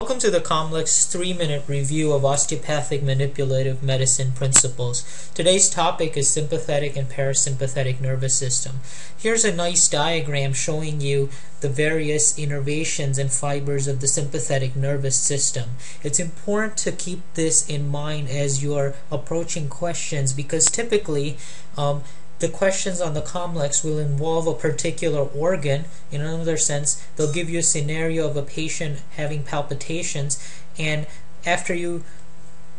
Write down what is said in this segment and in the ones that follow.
Welcome to the COMLEX 3-minute review of osteopathic manipulative medicine principles. Today's topic is sympathetic and parasympathetic nervous system. Here's a nice diagram showing you the various innervations and fibers of the sympathetic nervous system. It's important to keep this in mind as you're approaching questions because typically the questions on the COMLEX will involve a particular organ. In another sense, they'll give you a scenario of a patient having palpitations, and after you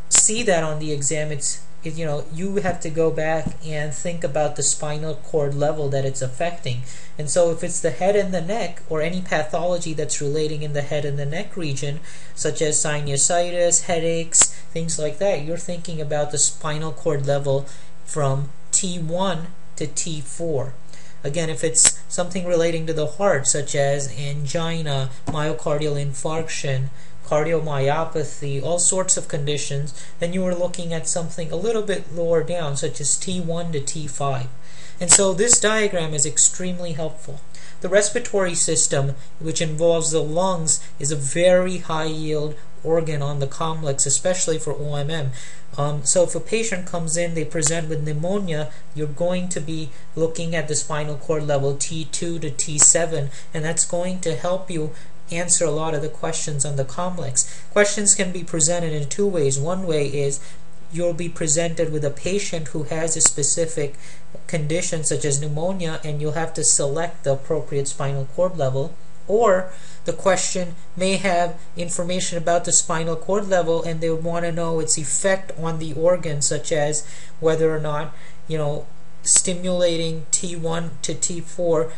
see that on the exam, you have to go back and think about the spinal cord level that it's affecting. And so if it's the head and the neck, or any pathology that's relating in the head and the neck region, such as sinusitis, headaches, things like that, you're thinking about the spinal cord level from T1 to T4. Again, if it's something relating to the heart, such as angina, myocardial infarction, cardiomyopathy, all sorts of conditions, then you are looking at something a little bit lower down, such as T1 to T5. And so this diagram is extremely helpful. The respiratory system, which involves the lungs, is a very high yield organ on the COMLEX, especially for OMM. So if a patient comes in, they present with pneumonia, you're going to be looking at the spinal cord level T2 to T7, and that's going to help you answer a lot of the questions on the COMLEX. Questions can be presented in two ways. One way is you'll be presented with a patient who has a specific condition such as pneumonia, and you'll have to select the appropriate spinal cord level. Or the question may have information about the spinal cord level, and they would want to know its effect on the organ, such as whether or not stimulating T1 to T4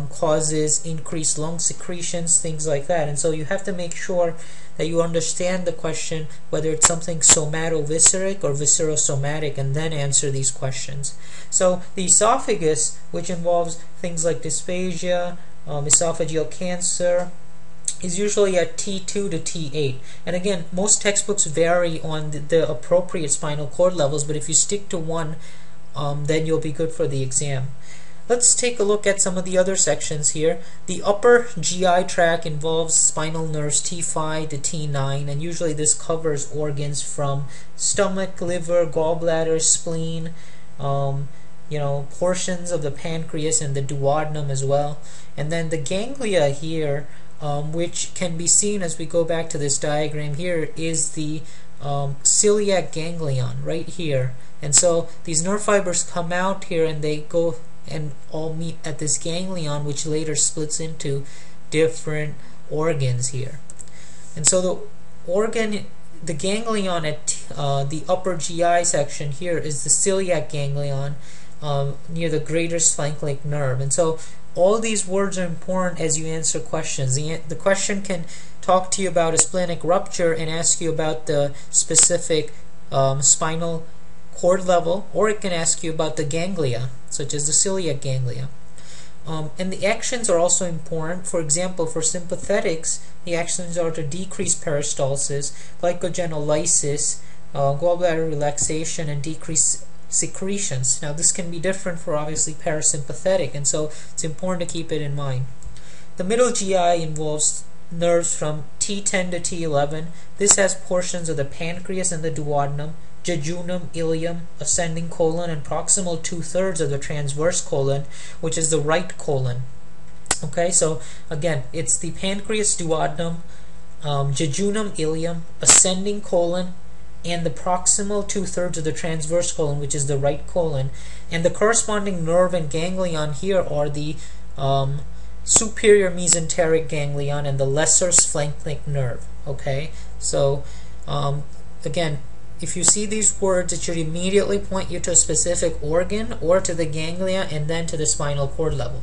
causes increased lung secretions, things like that. And so you have to make sure that you understand the question, whether it's something somatovisceric or viscerosomatic, and then answer these questions. So the esophagus, which involves things like dysphagia, esophageal cancer, is usually at T2 to T8. And again, most textbooks vary on the appropriate spinal cord levels, but if you stick to one, then you'll be good for the exam. Let's take a look at some of the other sections here. The upper GI tract involves spinal nerves T5 to T9, and usually this covers organs from stomach, liver, gallbladder, spleen, portions of the pancreas and the duodenum as well. And then the ganglia here, which can be seen as we go back to this diagram here, is the celiac ganglion right here. And so these nerve fibers come out here and they go and all meet at this ganglion, which later splits into different organs here. And so the ganglion at the upper GI section here is the celiac ganglion near the greater splanchnic nerve. And so all these words are important as you answer questions. The question can talk to you about a splenic rupture and ask you about the specific spinal cord level, or it can ask you about the ganglia, such as the celiac ganglia. And the actions are also important. For example, for sympathetics, the actions are to decrease peristalsis, glycogenolysis, gallbladder relaxation, and decrease secretions. Now this can be different for obviously parasympathetic, and so it's important to keep it in mind. The middle GI involves nerves from T10 to T11. This has portions of the pancreas and the duodenum, jejunum, ileum, ascending colon, and proximal 2/3 of the transverse colon, which is the right colon. Okay, so again, it's the pancreas, duodenum, jejunum, ileum, ascending colon, and the proximal 2/3 of the transverse colon, which is the right colon. And the corresponding nerve and ganglion here are the superior mesenteric ganglion and the lesser splanchnic nerve. Okay, so again, if you see these words, it should immediately point you to a specific organ or to the ganglia and then to the spinal cord level.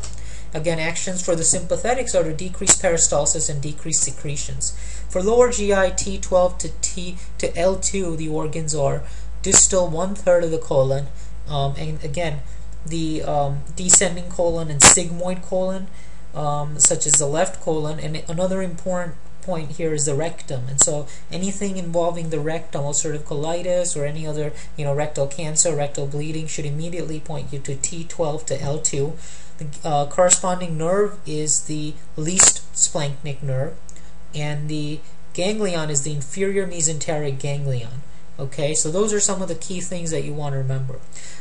Again, actions for the sympathetics are to decrease peristalsis and decrease secretions. For lower GI, T12 to L2, the organs are distal 1/3 of the colon, and again, the descending colon and sigmoid colon, such as the left colon. And another important point here is the rectum, and so anything involving the rectum, ulcerative colitis or any other rectal cancer, rectal bleeding, should immediately point you to T12 to L2. The corresponding nerve is the least splanchnic nerve, and the ganglion is the inferior mesenteric ganglion. Okay, so those are some of the key things that you want to remember.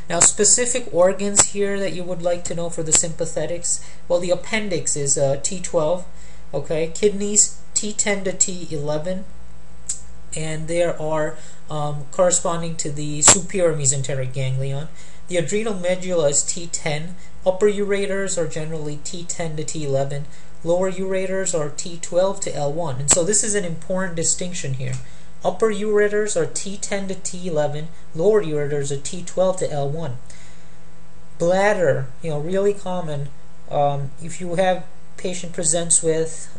Now, specific organs here that you would like to know for the sympathetics. Well, the appendix is T12. Okay, kidneys T10 to T11, and there are corresponding to the superior mesenteric ganglion. The adrenal medulla is T10. Upper ureters are generally T10 to T11. Lower ureters are T12 to L1. And so this is an important distinction here. Upper ureters are T10 to T11. Lower ureters are T12 to L1. Bladder, really common. If you have patient presents with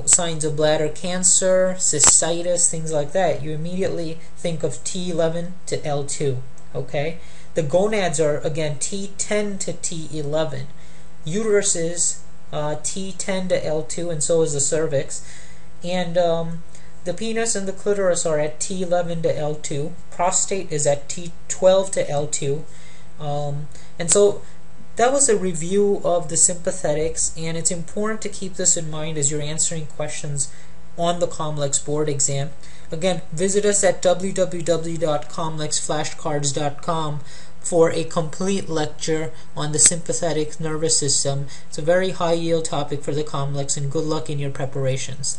signs of bladder cancer, cystitis, things like that, you immediately think of T11 to L2. Okay, the gonads are again T10 to T11. Uterus is T10 to L2, and so is the cervix. And the penis and the clitoris are at T11 to L2. Prostate is at T12 to L2. And so that was a review of the sympathetics, and it's important to keep this in mind as you're answering questions on the COMLEX board exam. Again, visit us at www.comlexflashcards.com for a complete lecture on the sympathetic nervous system. It's a very high yield topic for the COMLEX, and good luck in your preparations.